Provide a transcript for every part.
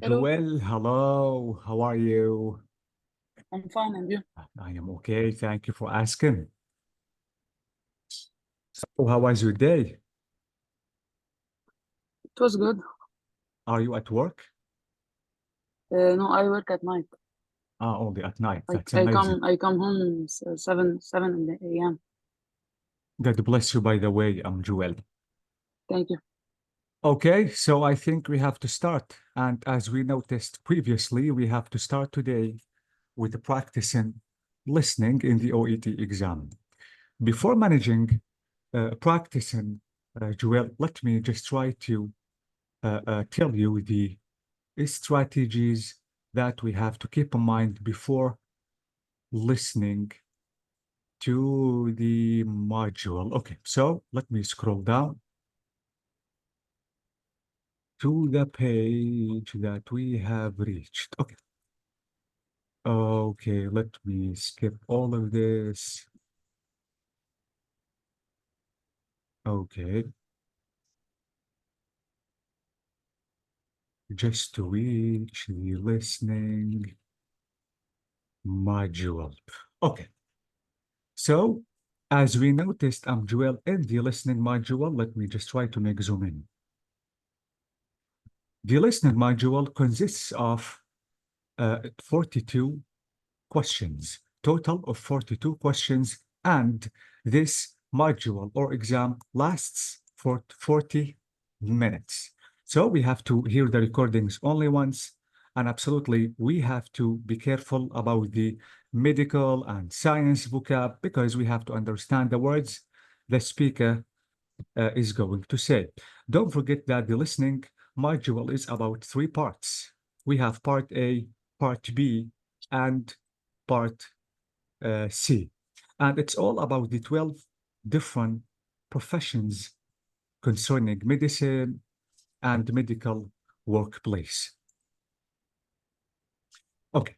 Hello, Joel, hello. How are you? I'm fine, and you? I am okay. Thank you for asking. So, how was your day? It was good. Are you at work? No, I work at night. Ah, only at night. I, That's I amazing. come I come home 7 in the a.m. God bless you, by the way. I'm Joel. Thank you. Okay, so I think we have to start. And as we noticed previously, we have to start today with practicing listening in the OET exam. Before managing practicing, Joel, let me just try to tell you the strategies that we have to keep in mind before listening to the module. Okay, so let me scroll down to the page that we have reached. Okay. Okay, let me skip all of this. Okay, just to reach the listening module. Okay, so as we noticed, I'm Joel in the listening module. Let me just try to make zoom in. The listening module consists of 42 questions, total of 42 questions, and this module or exam lasts for 40 minutes. So we have to hear the recordings only once, and absolutely we have to be careful about the medical and science vocab because we have to understand the words the speaker is going to say. Don't forget that the listening module is about three parts. We have part A, part B, and part C. And it's all about the 12 different professions concerning medicine and medical workplace. Okay.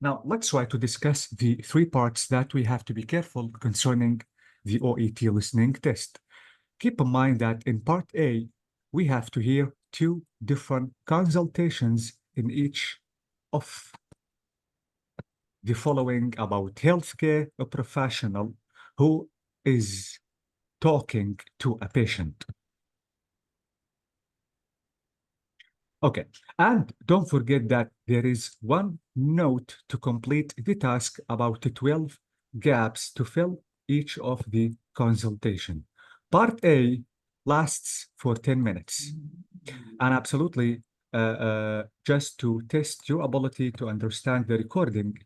Now, let's try to discuss the three parts that we have to be careful concerning the OET listening test. Keep in mind that in part A, we have to hear two different consultations in each of the following about healthcare a professional who is talking to a patient. Okay, and don't forget that there is one note to complete the task about the 12 gaps to fill each of the consultation. Part A lasts for 10 minutes. And absolutely, just to test your ability to understand the recording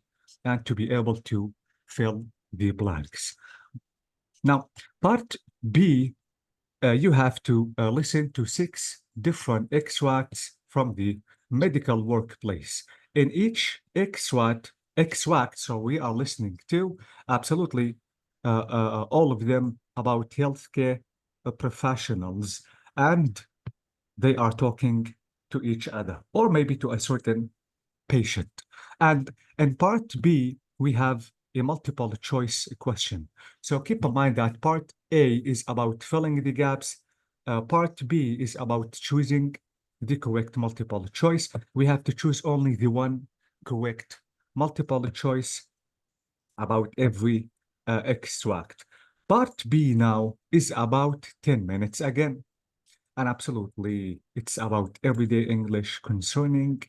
and to be able to fill the blanks. Now, part B, you have to listen to 6 different extracts from the medical workplace. In each extract, so we are listening to absolutely all of them about healthcare professionals, and they are talking to each other, or maybe to a certain patient. And in part B, we have a multiple choice question. So keep in mind that part A is about filling the gaps. Part B is about choosing the correct multiple choice. We have to choose only the one correct multiple choice about every extract. Part B now is about 10 minutes again. And absolutely, it's about everyday English concerning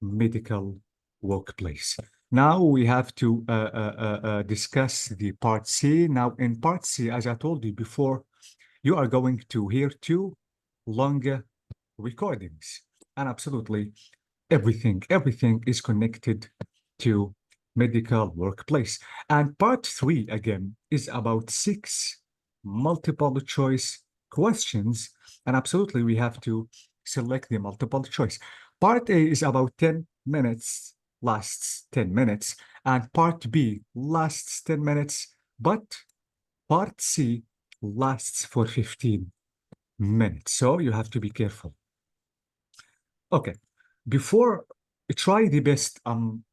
medical workplace. Now we have to discuss the part C. Now, in part C, as I told you before, you are going to hear two longer recordings. And absolutely, everything is connected to medical workplace. And part 3, again, is about 6 multiple choice questions. And absolutely, we have to select the multiple choice. Part A is about 10 minutes, lasts 10 minutes, and part B lasts 10 minutes, but part C lasts for 15 minutes. So you have to be careful. Okay, before try the best,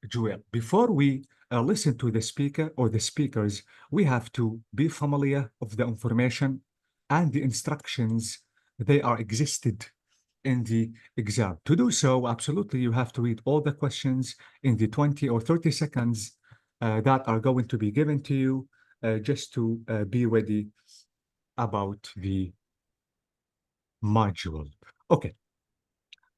Joel. Before we listen to the speaker or the speakers, we have to be familiar of the information and the instructions they are existed in the exam. To do so, absolutely, you have to read all the questions in the 20 or 30 seconds that are going to be given to you just to be ready about the module. Okay,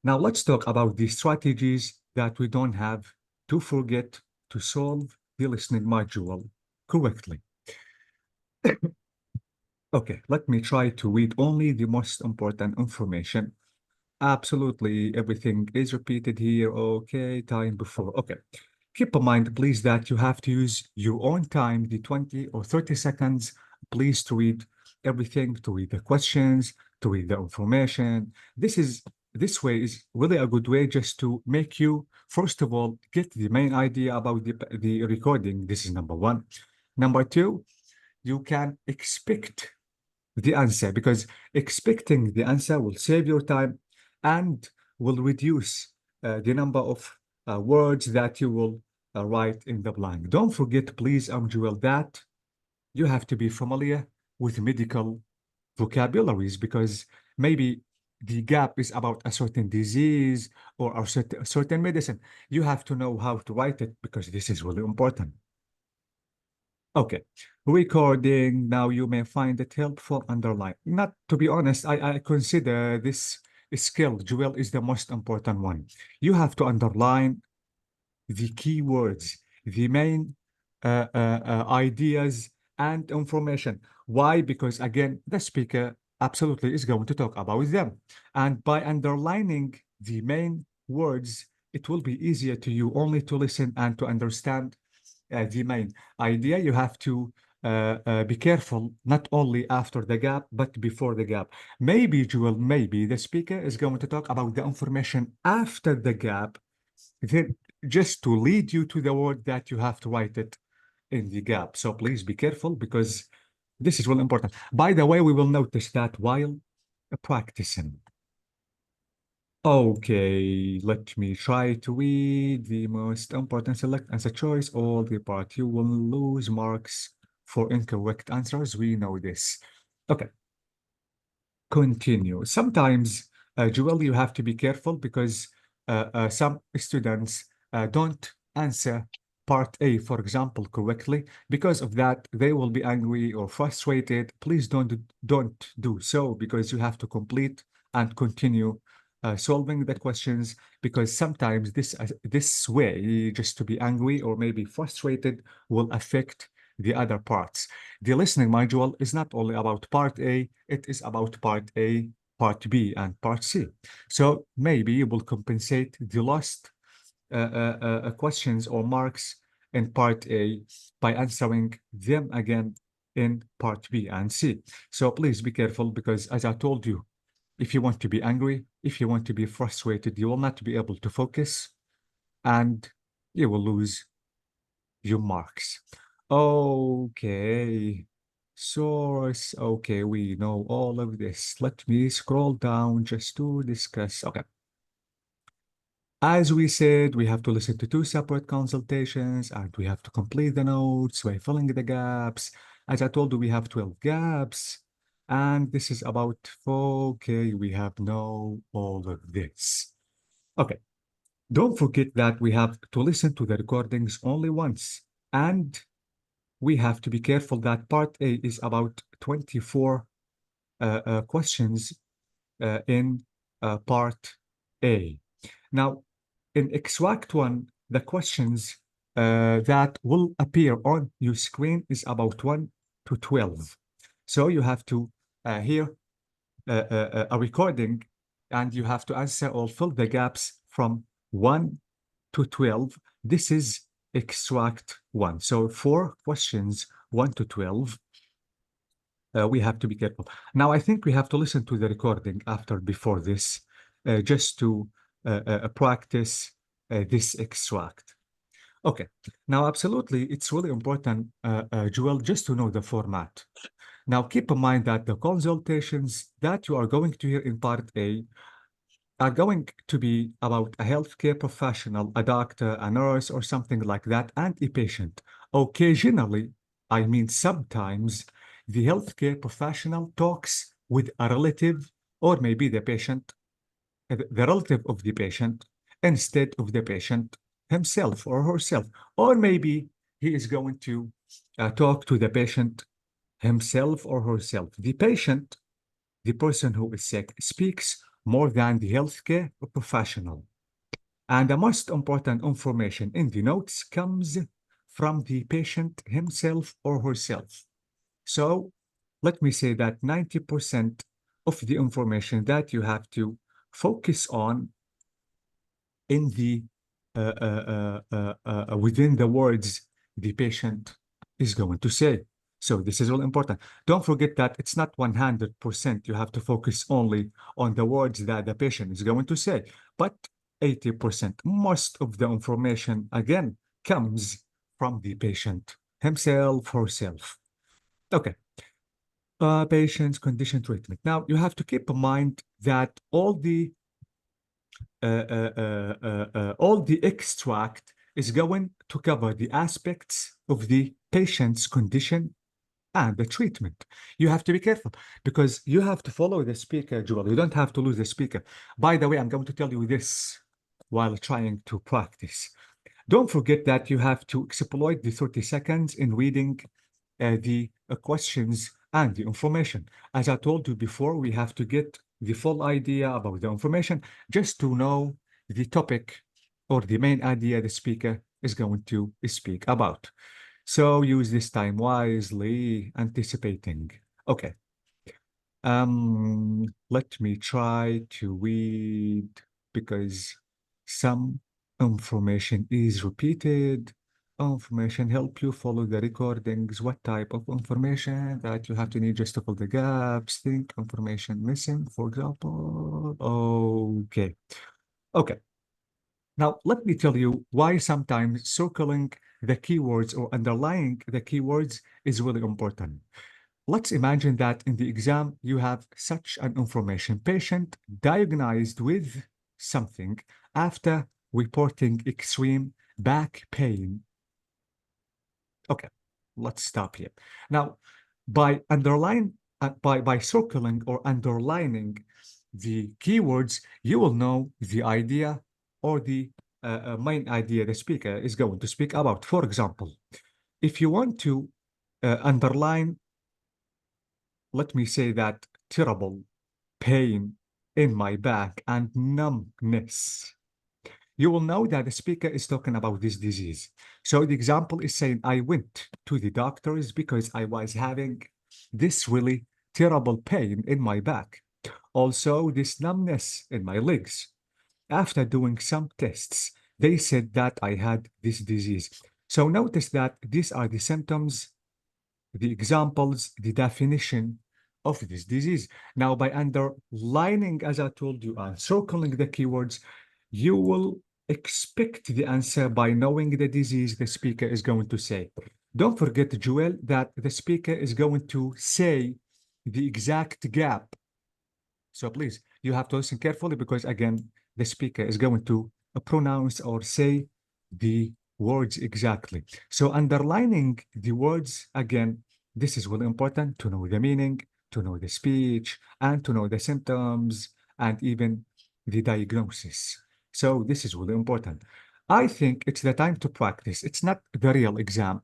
now let's talk about the strategies that we don't have to forget to solve the listening module correctly. Okay, let me try to read only the most important information. Absolutely, everything is repeated here. Okay, time before. Okay. Keep in mind, please, that you have to use your own time, the 20 or 30 seconds, please, to read everything, to read the questions, to read the information. This way is really a good way just to make you, first of all, get the main idea about the recording. This is number one. Number two, you can expect the answer, because expecting the answer will save your time and will reduce the number of words that you will write in the blank. Don't forget, please, Amjuel, that you have to be familiar with medical vocabularies, because maybe the gap is about a certain disease or a certain medicine. You have to know how to write it, because this is really important. Okay, recording. Now you may find it helpful. Underline. Not to be honest, I consider this skill, Joel, is the most important one. You have to underline the keywords, the main ideas and information. Why? Because again, the speaker absolutely is going to talk about them. And by underlining the main words, it will be easier to you only to listen and to understand the main idea. You have to be careful, not only after the gap, but before the gap. Maybe, Jewel, maybe the speaker is going to talk about the information after the gap, then just to lead you to the word that you have to write it in the gap. So please be careful, because this is really important. By the way, we will notice that while practicing. Okay, let me try to read the most important. Select answer choice, all the part. You will lose marks for incorrect answers. We know this. Okay, continue. Sometimes, Joel, you have to be careful, because some students don't answer part A, for example, correctly. Because of that, they will be angry or frustrated. Please don't do so, because you have to complete and continue solving the questions, because sometimes this way, just to be angry or maybe frustrated, will affect the other parts. The listening module is not only about part A, it is about part A, part B, and part C. So maybe you will compensate the lost questions or marks in part A by answering them again in part B and C. So please be careful, because as I told you, if you want to be angry, if you want to be frustrated, you will not be able to focus and you will lose your marks. Okay. Source. Okay, we know all of this. Let me scroll down just to discuss. Okay. As we said, we have to listen to 2 separate consultations and we have to complete the notes by filling the gaps. As I told you, we have 12 gaps. And this is about, okay, we have know all of this. Okay. Don't forget that we have to listen to the recordings only once. And we have to be careful that part A is about 24 questions in part A. Now, in extract one, the questions that will appear on your screen is about 1 to 12. So you have to hear a recording and you have to answer or fill the gaps from 1 to 12. This is extract one. So 4 questions, 1 to 12. We have to be careful. Now, I think we have to listen to the recording before this, just to practice this extract. Okay. Now, absolutely, it's really important, Joel, just to know the format. Now, keep in mind that the consultations that you are going to hear in part A are going to be about a healthcare professional, a doctor, a nurse, or something like that, and a patient. Occasionally, I mean sometimes, the healthcare professional talks with a relative or maybe the patient the relative of the patient instead of the patient himself or herself. Or maybe he is going to talk to the patient himself or herself. The patient, the person who is sick, speaks more than the healthcare professional. And the most important information in the notes comes from the patient himself or herself. So let me say that 90% of the information that you have to focus on in the within the words the patient is going to say. So this is all important. Don't forget that it's not 100% you have to focus only on the words that the patient is going to say, but 80%. Most of the information, again, comes from the patient himself, herself. Okay. Patient's condition treatment. Now, you have to keep in mind that all the extract is going to cover the aspects of the patient's condition and the treatment. You have to be careful because you have to follow the speaker, Joel. You don't have to lose the speaker. By the way, I'm going to tell you this while trying to practice. Don't forget that you have to exploit the 30 seconds in reading the questions and the information. As I told you before, we have to get the full idea about the information just to know the topic or the main idea the speaker is going to speak about. So use this time wisely, anticipating. Okay. Let me try to read because some information is repeated. Information help you follow the recordings. What type of information that you have to need just to fill the gaps? Think information missing, for example. Okay. Okay. Now, let me tell you why sometimes circling the keywords or underlying the keywords is really important. Let's imagine that in the exam, you have such an information patient diagnosed with something after reporting extreme back pain. Okay, let's stop here. Now, by circling or underlining the keywords, you will know the idea or the main idea the speaker is going to speak about. For example, if you want to underline, let me say that terrible pain in my back and numbness, you will know that the speaker is talking about this disease. So the example is saying, I went to the doctors because I was having this really terrible pain in my back. Also, this numbness in my legs. After doing some tests, they said that I had this disease. So notice that these are the symptoms, the examples, the definition of this disease. Now, by underlining, as I told you, and circling the keywords, you will expect the answer by knowing the disease the speaker is going to say. Don't forget, Joel, that the speaker is going to say the exact gap. So please, you have to listen carefully because, again, the speaker is going to pronounce or say the words exactly. So underlining the words, again, this is really important to know the meaning, to know the speech, and to know the symptoms, and even the diagnosis. So this is really important. I think it's the time to practice. It's not the real exam,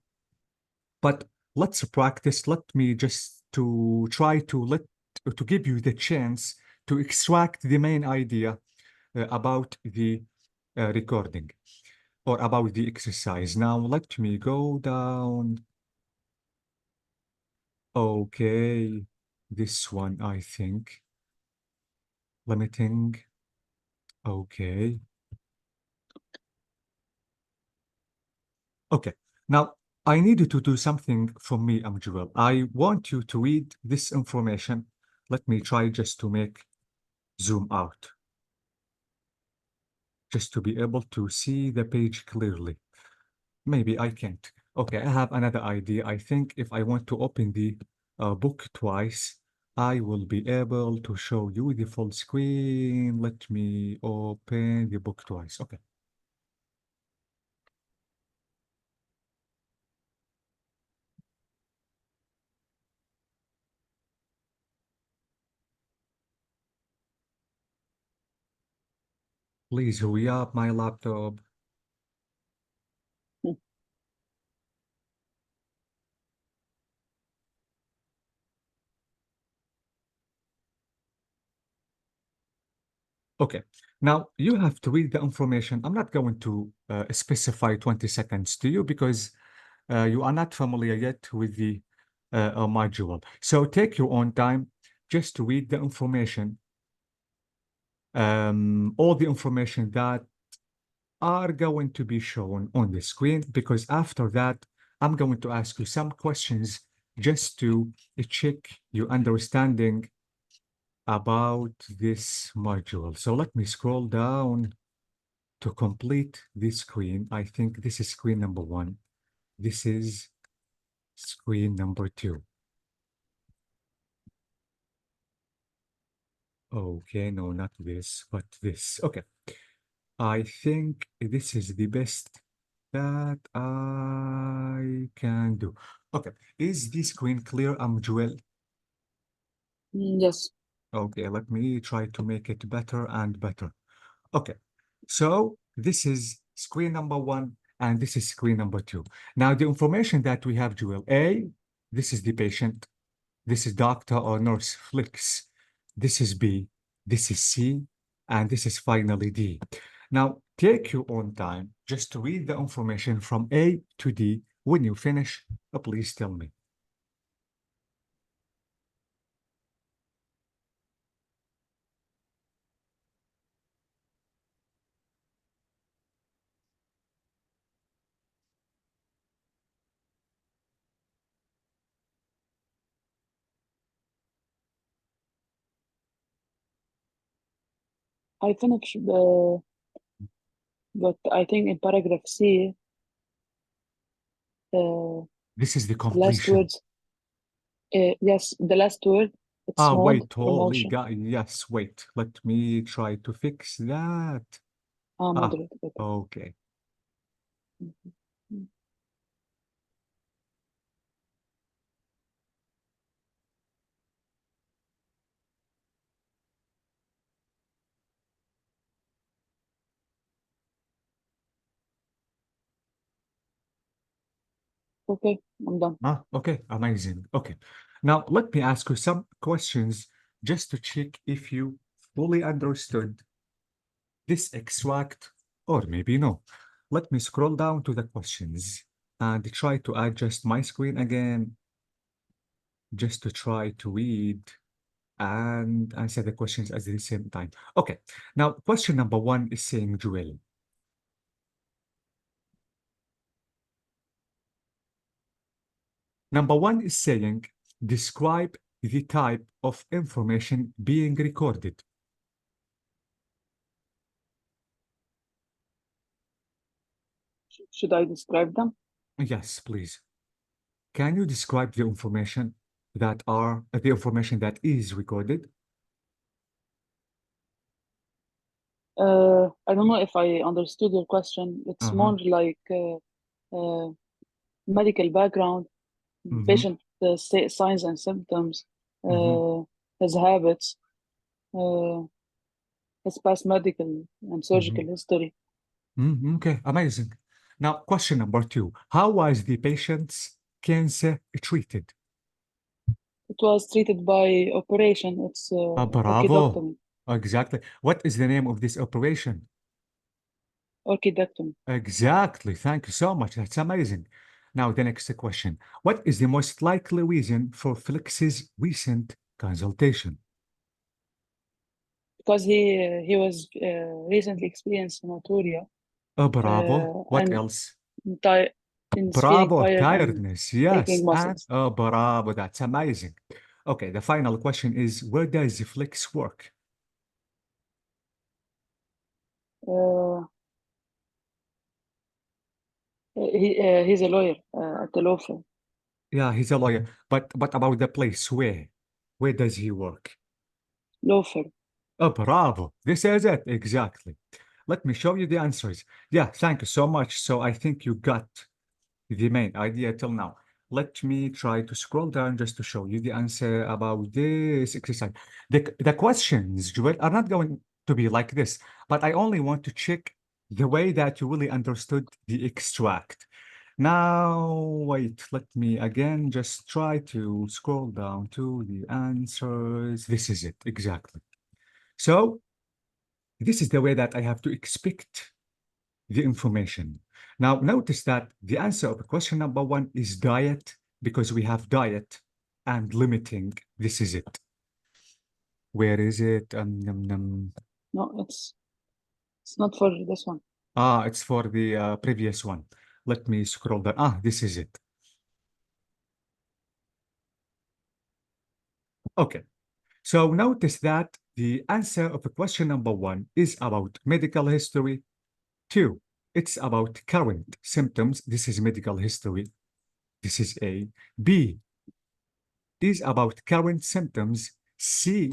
but let's practice. Let me just to try to give you the chance to extract the main idea about the recording or about the exercise. Now, let me go down. Okay, this one, I think. Limiting. Okay. Okay. Now, I need you to do something for me, Amjawel. I want you to read this information. Let me try just to make zoom out, just to be able to see the page clearly. Maybe I can't. Okay, I have another idea. I think if I want to open the book twice, I will be able to show you the full screen. Let me open the book twice. Okay. Please hurry up, my laptop. Okay, now you have to read the information. I'm not going to specify 20 seconds to you because you are not familiar yet with the module. So take your own time just to read the information, all the information that are going to be shown on the screen, because after that, I'm going to ask you some questions just to check your understanding about this module. So let me scroll down to complete this screen. I think this is screen number 1. This is screen number 2. Okay, no, not this, but this. Okay. I think this is the best that I can do. Okay. Is the screen clear, Joel? Yes. Okay, let me try to make it better and better. Okay. So this is screen number 1 and this is screen number 2. Now the information that we have, Joel, A, this is the patient. This is doctor or nurse Flicks. This is B. This is C. And this is finally D. Now, take your own time just to read the information from A to D. When you finish, please tell me. I finished, but I think in paragraph C, the This is the last completion. words, yes, the last word, it's Ah, mode wait, or holy motion. God. Yes, wait. Let me try to fix that. Ah, Moderate. Okay. okay. Mhm. Okay, I'm done. Ah, okay, amazing. Okay. Now, let me ask you some questions just to check if you fully understood this extract or maybe no. Let me scroll down to the questions and try to adjust my screen again just to try to read and answer the questions at the same time. Okay. Now, question number 1 is saying, Joel, number 1 is saying, describe the type of information being recorded. Should I describe them? Yes, please. Can you describe the information that is recorded? I don't know if I understood your question. It's Uh-huh. more like medical background, Mm-hmm. patient signs and symptoms, Mm-hmm. uh, his habits, uh, his past medical and Mm-hmm. surgical history. Okay, amazing. Now, question number 2. How was the patient's cancer treated? It was treated by operation. It's Bravo. orchidectomy. Exactly. What is the name of this operation? Orchidectomy. Exactly. Thank you so much. That's amazing. Now, the next question. What is the most likely reason for Felix's recent consultation? Because he was recently experienced hematuria Bravo. What and else? ti- is feeling Bravo. tired and Tiredness. Yes. aching And muscles. bravo. That's amazing. Okay. The final question is, where does Flix work? Uh, he's a lawyer at the law firm. Yeah, he's a lawyer. But about the place, where? Where does he work? Law firm. Bravo. This is it. Exactly. Let me show you the answers. Yeah, thank you so much. So I think you got the main idea till now. Let me try to scroll down just to show you the answer about this exercise. The questions, Joel, are not going to be like this, but I only want to check the way that you really understood the extract. Now, wait, let me again just try to scroll down to the answers. This is it, exactly. So this is the way that I have to expect the information. Now, notice that the answer of question number one is diet because we have diet and limiting. This is it. Where is it? No, it's not for this one. It's for the previous one. Let me scroll down. This is it. Okay. So notice that the answer of question number one is about medical history. Two, it's about current symptoms. This is medical history. This is A. B is about current symptoms. C,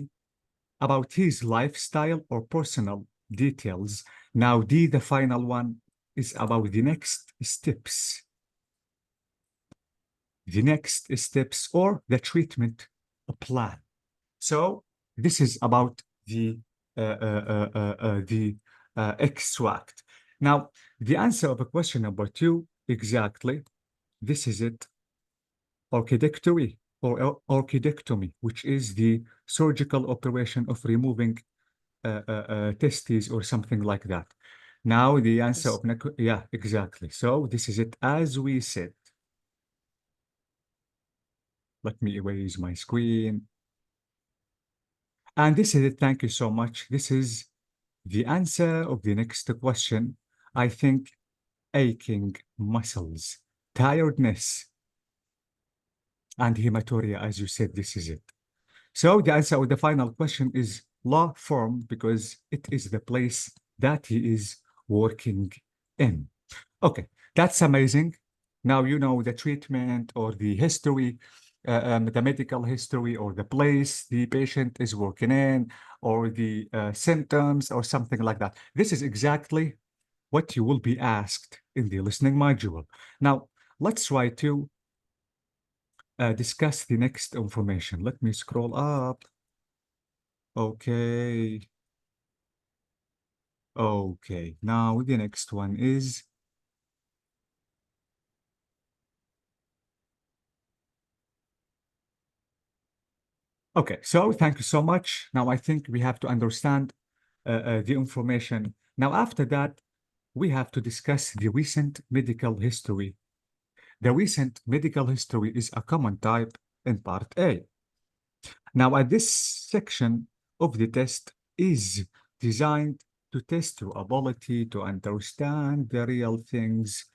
about his lifestyle or personal details. Now, D, the final one, is about the next steps. The next steps or the treatment plan. So this is about the extract. Now, the answer of question number two, exactly, this is it, orchidectomy or orchidectomy, which is the surgical operation of removing testes or something like that. Now, the answer Yes. of, yeah, exactly. So this is it as we said. Let me erase my screen. And this is it. Thank you so much. This is the answer of the next question. I think aching muscles, tiredness, and hematuria, as you said, this is it. So the answer of the final question is law firm because it is the place that he is working in. Okay, that's amazing. Now you know the treatment or the history, the medical history or the place the patient is working in or the symptoms or something like that. This is exactly what you will be asked in the listening module. Now, let's try to discuss the next information. Let me scroll up. Okay. Okay, now the next one is okay, so thank you so much. Now I think we have to understand the information. Now after that, we have to discuss the recent medical history. The recent medical history is a common type in part A. Now at this section of the test is designed to test your ability to understand the real things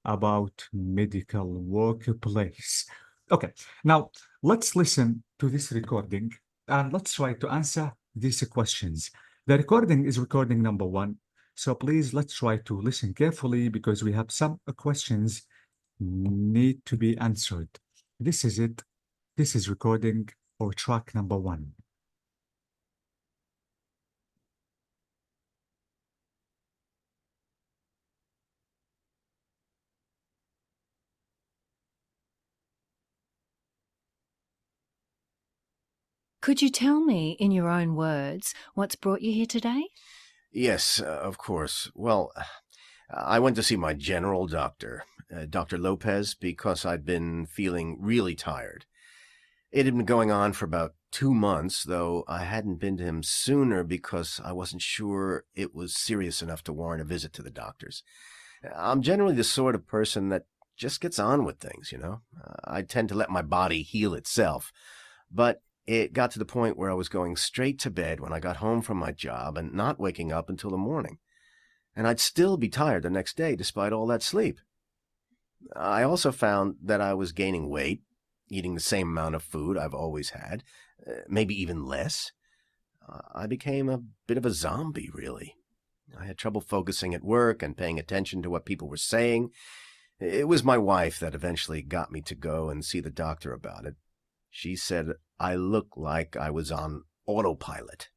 about medical workplace. Okay, now let's listen to this recording and let's try to answer these questions. The recording is recording number one. So please let's try to listen carefully because we have some questions need to be answered. This is it. This is recording or track number one. Could you tell me, in your own words, what's brought you here today? Yes, of course. Well, I went to see my general doctor, Dr. Lopez, because I'd been feeling really tired. It had been going on for about 2 months, though I hadn't been to him sooner because I wasn't sure it was serious enough to warrant a visit to the doctors. I'm generally the sort of person that just gets on with things, you know? I tend to let my body heal itself. But it got to the point where I was going straight to bed when I got home from my job and not waking up until the morning. And I'd still be tired the next day despite all that sleep. I also found that I was gaining weight, eating the same amount of food I've always had, maybe even less. I became a bit of a zombie, really. I had trouble focusing at work and paying attention to what people were saying. It was my wife that eventually got me to go and see the doctor about it. She said I looked like I was on autopilot.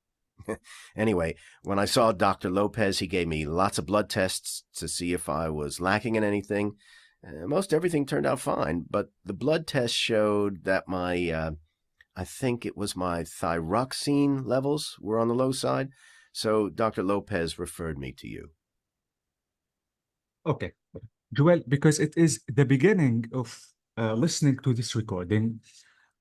Anyway, when I saw Dr. Lopez, he gave me lots of blood tests to see if I was lacking in anything. Most everything turned out fine, but the blood test showed that I think it was my thyroxine levels were on the low side, so Dr. Lopez referred me to you. Okay. Joel, because it is the beginning of listening to this recording,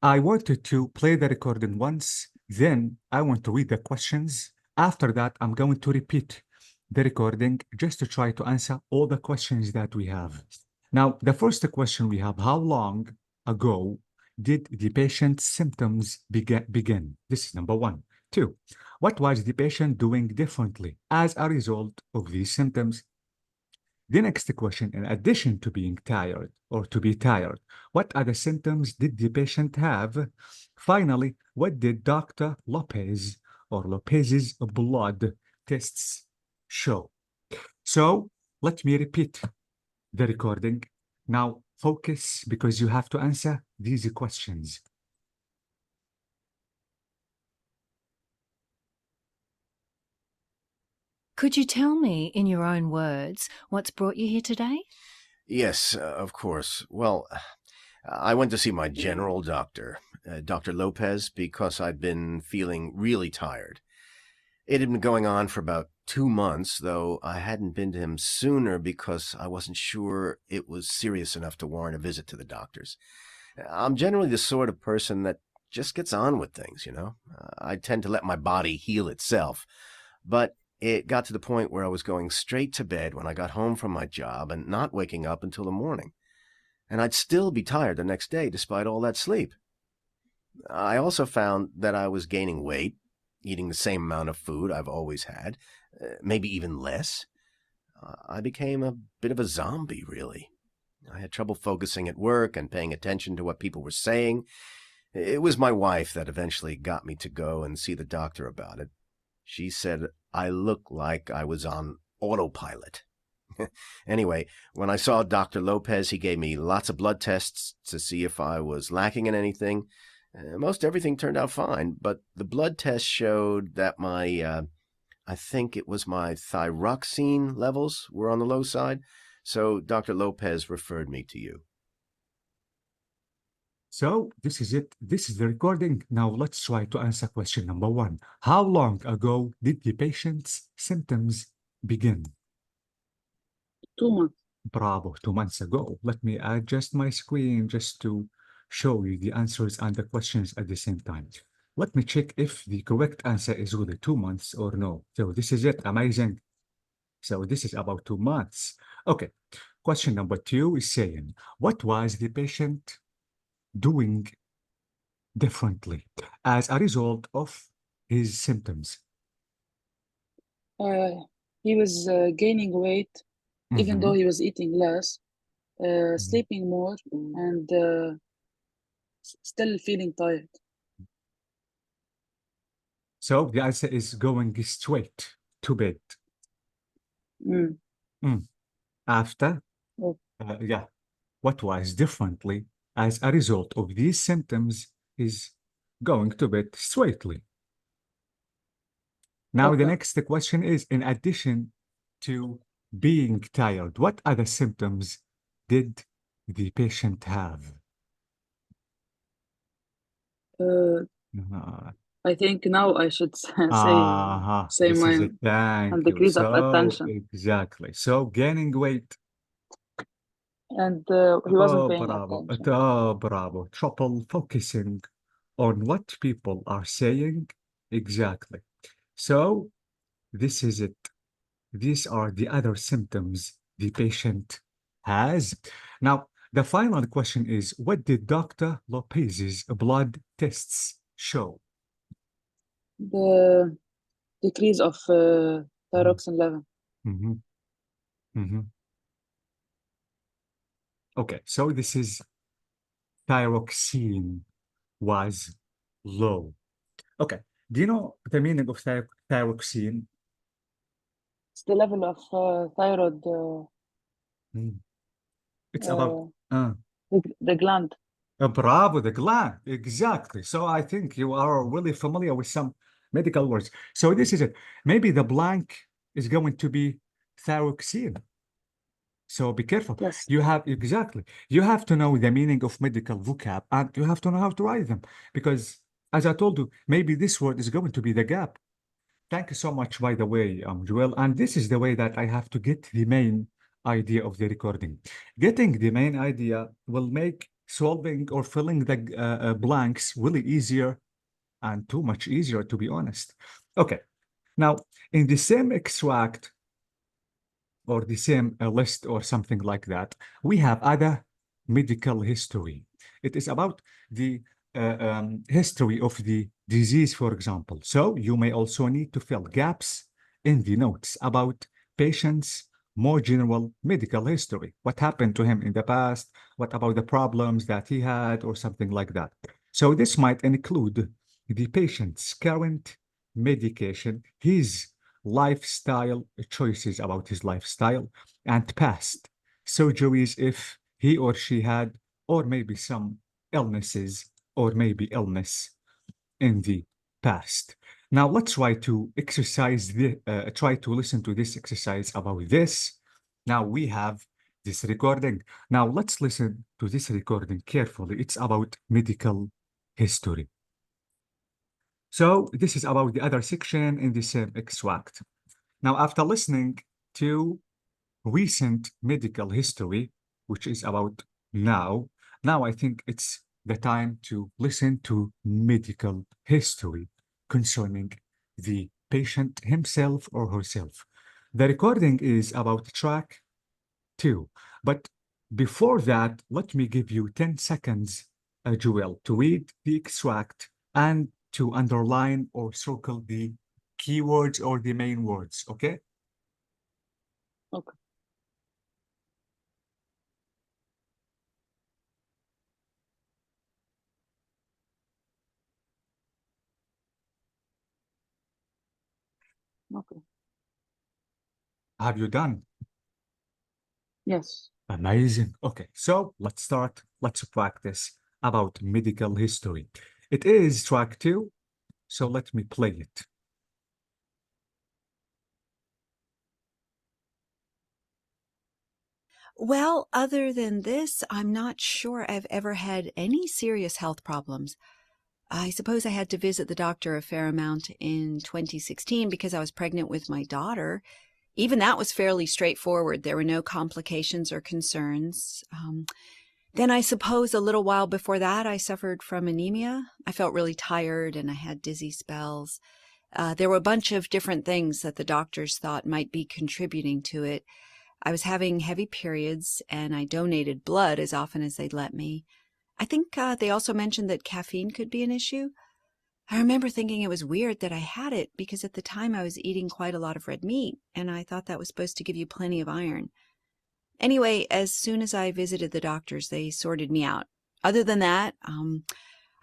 I wanted to play the recording once, then I want to read the questions. After that, I'm going to repeat the recording just to try to answer all the questions that we have. Now, the first question we have, how long ago did the patient's symptoms begin? This is number one. Two, what was the patient doing differently as a result of these symptoms? The next question, in addition to being tired or to be tired, what other symptoms did the patient have? Finally, what did Dr. Lopez or Lopez's blood tests show? So let me repeat the recording. Now focus because you have to answer these questions. Could you tell me, in your own words, what's brought you here today? Yes, of course. Well, I went to see my general doctor, Dr. Lopez, because I'd been feeling really tired. It had been going on for about 2 months, though I hadn't been to him sooner because I wasn't sure it was serious enough to warrant a visit to the doctors. I'm generally the sort of person that just gets on with things, you know? I tend to let my body heal itself, but it got to the point where I was going straight to bed when I got home from my job and not waking up until the morning. And I'd still be tired the next day despite all that sleep. I also found that I was gaining weight, eating the same amount of food I've always had, maybe even less. I became a bit of a zombie, really. I had trouble focusing at work and paying attention to what people were saying. It was my wife that eventually got me to go and see the doctor about it. She said I looked like I was on autopilot. Anyway, when I saw Dr. Lopez, he gave me lots of blood tests to see if I was lacking in anything. Most everything turned out fine, but the blood test showed that I think it was my thyroxine levels were on the low side, so Dr. Lopez referred me to you. So this is it. This is the recording. Now let's try to answer question number one. How long ago did the patient's symptoms begin? 2 months. Bravo, 2 months ago. Let me adjust my screen just to show you the answers and the questions at the same time. Let me check if the correct answer is really 2 months or no. So this is it. Amazing. So this is about 2 months. Okay. Question number two is saying, what was the patient doing differently as a result of his symptoms? He was gaining weight, even though he was eating less, sleeping more, and still feeling tired. So the answer is going straight to bed. After, Oh. yeah, what was differently as a result of these symptoms is going to bed straightly. Now, the Okay. next question is, in addition to being tired, what other symptoms did the patient have? I think now I should say This is mine. it. Thank And you. decrease of So, attention. exactly. So, gaining weight. And he wasn't paying Bravo. attention. Bravo. Trouble focusing on what people are saying. Exactly. So, this is it. These are the other symptoms the patient has. Now, the final question is, what did Dr. Lopez's blood tests show? The decrease of thyroxine level. Okay, so this is thyroxine was low. Okay, do you know the meaning of thyroxine? It's the level of thyroid, It's about the gland. Bravo, the gland. Exactly. So I think you are really familiar with some medical words. So this is it. Maybe the blank is going to be thyroxine. So be careful. Yes. You have to know the meaning of medical vocab and you have to know how to write them. Because as I told you, maybe this word is going to be the gap. Thank you so much, by the way, Joel. And this is the way that I have to get the main idea of the recording. Getting the main idea will make solving or filling the blanks really easier and too much easier, to be honest. Okay. Now, in the same extract or the same list or something like that, we have other medical history. It is about the history of the disease, for example. So you may also need to fill gaps in the notes about patients' more general medical history. What happened to him in the past? What about the problems that he had or something like that? So this might include the patient's current medication, his lifestyle choices about his lifestyle, and past surgeries if he or she had, or maybe some illnesses or maybe illness in the past. Now let's try to try to listen to this exercise about this. Now we have this recording. Now let's listen to this recording carefully. It's about medical history. So this is about the other section in the same extract. Now, after listening to recent medical history, which is about now I think it's the time to listen to medical history concerning the patient himself or herself. The recording is about track 2. But before that, let me give you 10 seconds, Joel, to read the extract and to underline or circle the keywords or the main words, okay? Okay. Okay. Have you done? Yes. Amazing. Okay, so let's start. Let's practice about medical history. It is track 2, so let me play it. Well, other than this, I'm not sure I've ever had any serious health problems. I suppose I had to visit the doctor a fair amount in 2016 because I was pregnant with my daughter. Even that was fairly straightforward. There were no complications or concerns. Then I suppose a little while before that, I suffered from anemia. I felt really tired and I had dizzy spells. There were a bunch of different things that the doctors thought might be contributing to it. I was having heavy periods and I donated blood as often as they'd let me. I think they also mentioned that caffeine could be an issue. I remember thinking it was weird that I had it because at the time I was eating quite a lot of red meat and I thought that was supposed to give you plenty of iron. Anyway, as soon as I visited the doctors, they sorted me out. Other than that,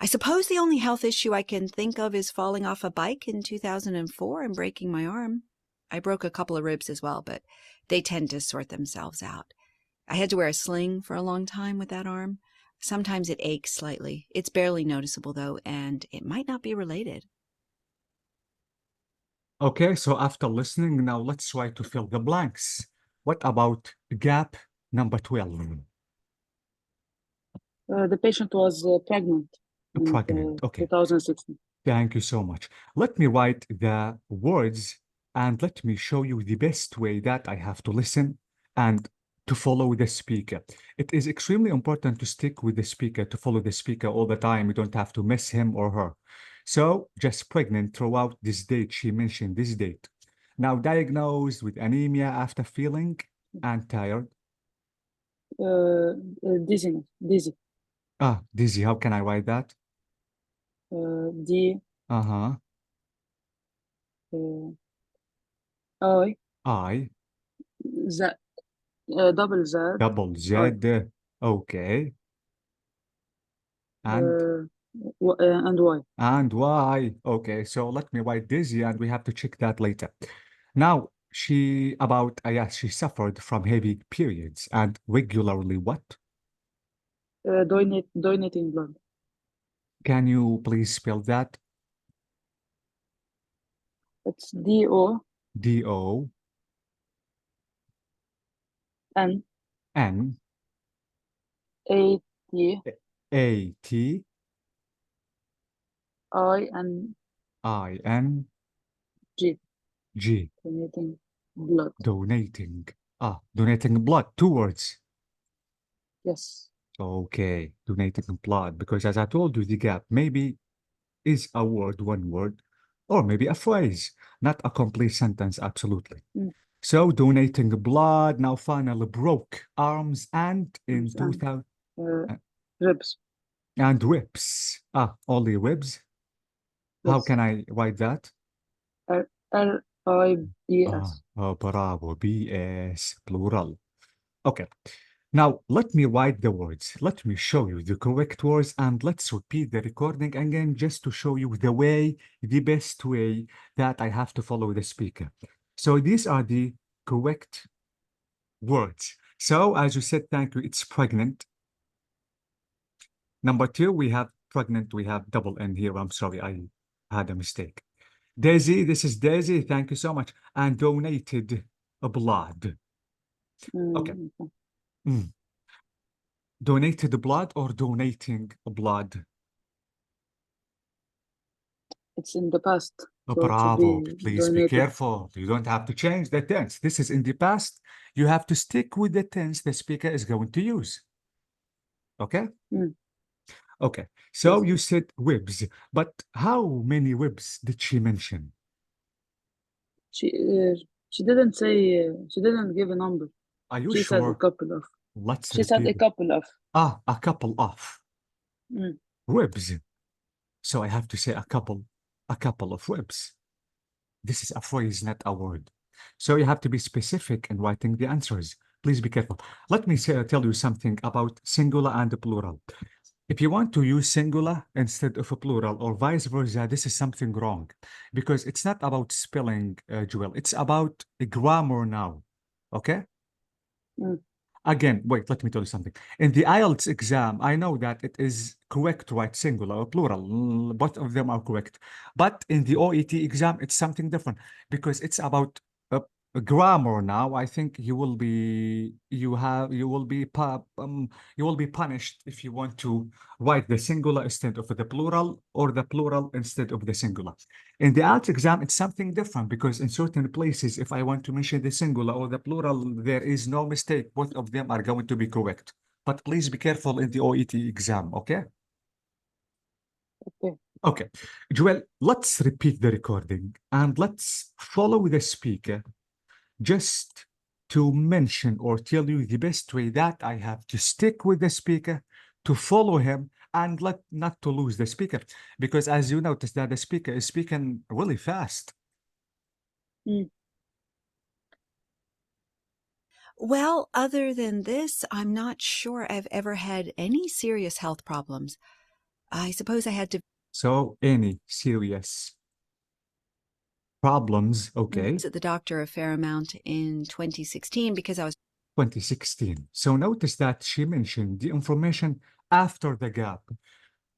I suppose the only health issue I can think of is falling off a bike in 2004 and breaking my arm. I broke a couple of ribs as well, but they tend to sort themselves out. I had to wear a sling for a long time with that arm. Sometimes it aches slightly. It's barely noticeable, though, and it might not be related. Okay, so after listening, now let's try to fill the blanks. What about gap number 12? The patient was pregnant in Pregnant. Okay. 2016. Thank you so much. Let me write the words and let me show you the best way that I have to listen and to follow the speaker. It is extremely important to stick with the speaker, to follow the speaker all the time. You don't have to miss him or her. So just pregnant throughout this date. She mentioned this date. Now diagnosed with anemia after feeling and tired. Dizzy. Dizzy. How can I write that? D. Uh-huh. I. I. Z. Double Z. Double I. Z. Okay. And And Y. And why? Okay, so let me write dizzy and we have to check that later. Now, yes, she suffered from heavy periods and regularly what? Donating blood. Can you please spell that? It's DO D-O-N N A T A-T-I-N I N G. G. Donating blood. Donating. Donating blood. 2 words. Yes. Okay, donating blood. Because as I told you, the gap maybe is a word, 1 word, or maybe a phrase, not a complete sentence, absolutely. So donating blood, now finally broke arms and in 2000 ribs. and ribs. Only ribs. How Yes. can I write that? R-I-B-S. Bravo, B-S, plural. Okay. Now, let me write the words. Let me show you the correct words and let's repeat the recording again just to show you the best way that I have to follow the speaker. So these are the correct words. So as you said, thank you, it's pregnant. Number 2, we have pregnant, we have double N here. I'm sorry, I had a mistake. Daisy, this is Daisy, thank you so much. And donated blood. Okay. Donated blood or donating blood? It's in the past. So Bravo, please be careful. You don't have to change the tense. This is in the past. You have to stick with the tense the speaker is going to use. Okay? Okay. So you said ribs, but how many ribs did she mention? She didn't say, she didn't give a number. Are you she sure? Said a couple of. Let's she said a couple of. A couple of ribs. So I have to say a couple of ribs. This is a phrase, not a word. So you have to be specific in writing the answers. Please be careful. Let me tell you something about singular and plural. If you want to use singular instead of a plural or vice versa, this is something wrong because it's not about spelling, Joel. It's about grammar now. Okay? Again, wait, let me tell you something. In the IELTS exam, I know that it is correct to write singular or plural. Both of them are correct. But in the OET exam, it's something different because it's about grammar now. I think you will be punished if you want to write the singular instead of the plural or the plural instead of the singular. In the IELTS exam, it's something different because in certain places, if I want to mention the singular or the plural, there is no mistake. Both of them are going to be correct. But please be careful in the OET exam, okay? Okay. Joel, let's repeat the recording and let's follow the speaker just to mention or tell you the best way that I have to stick with the speaker, to follow him, and not to lose the speaker. Because as you notice that the speaker is speaking really fast. Well, other than this, I'm not sure I've ever had any serious health problems. I suppose I had to... So, any serious problems, okay. Visit the doctor a fair amount in 2016 because I was... 2016. So notice that she mentioned the information after the gap.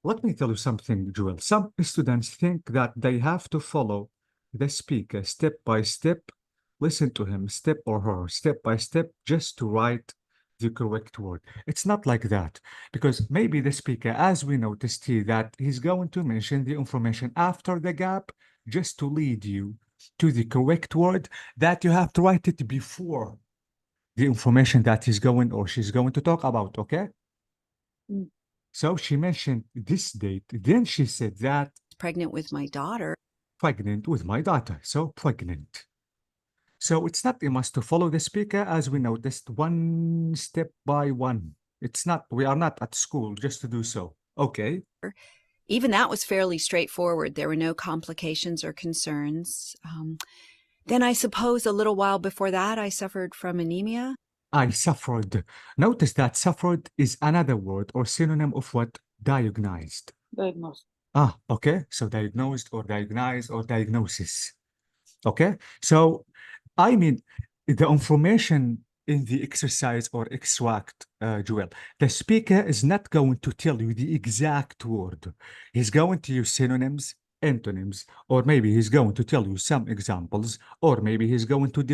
Let me tell you something, Joel. Some students think that they have to follow the speaker step by step, listen to him step or her step by step just to write the correct word. It's not like that because maybe the speaker, as we noticed here, that he's going to mention the information after the gap just to lead you to the correct word that you have to write it before the information that he's going or she's going to talk about, okay? So she mentioned this date. Then she said that pregnant with my daughter. Pregnant with my daughter. So pregnant. So it's not a must to follow the speaker as we noticed one step by one. It's not, we are not at school just to do so. Okay. Even that was fairly straightforward. There were no complications or concerns. Then I suppose a little while before that, I suffered from anemia. I suffered. Notice that suffered is another word or synonym of what? Diagnosed. Diagnosed. Okay. So diagnosed or diagnosed or diagnosis. Okay. So, I mean, the information in the exercise or extract, Joel, the speaker is not going to tell you the exact word. He's going to use synonyms, antonyms, or maybe he's going to tell you some examples, or maybe he's going to